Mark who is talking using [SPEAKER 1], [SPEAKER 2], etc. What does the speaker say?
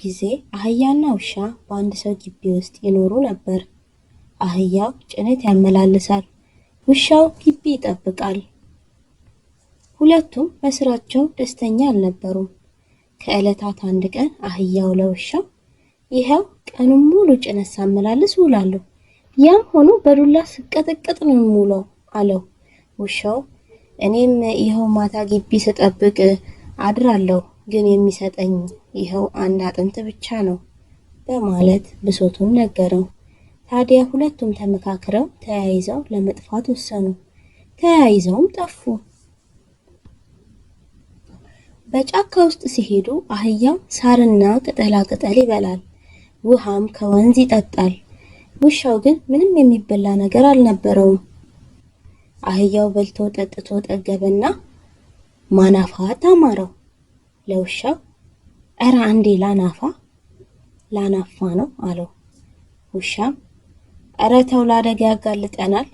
[SPEAKER 1] ጊዜ አህያና ውሻ በአንድ ሰው ግቢ ውስጥ ይኖሩ ነበር። አህያው ጭነት ያመላልሳል፣ ውሻው ግቢ ይጠብቃል። ሁለቱም በስራቸው ደስተኛ አልነበሩም። ከዕለታት አንድ ቀን አህያው ለውሻው ይኸው ቀኑን ሙሉ ጭነት ሳመላልስ ውላለሁ፣ ያም ሆኖ በዱላ ስቀጠቀጥ ነው የምውለው አለው። ውሻው እኔም ይኸው ማታ ግቢ ስጠብቅ አድራለሁ፣ ግን የሚሰጠኝ ይኸው አንድ አጥንት ብቻ ነው በማለት ብሶቱን ነገረው። ታዲያ ሁለቱም ተመካክረው ተያይዘው ለመጥፋት ወሰኑ። ተያይዘውም ጠፉ። በጫካ ውስጥ ሲሄዱ አህያው ሳርና ቅጠላ ቅጠል ይበላል፣ ውሃም ከወንዝ ይጠጣል። ውሻው ግን ምንም የሚበላ ነገር አልነበረውም። አህያው በልቶ ጠጥቶ ጠገበና ማናፋት አማረው። ለውሻው እረ አንዴ ላናፋ ነው አለው። ውሻም እረ ተው ለአደጋ ያጋልጠናል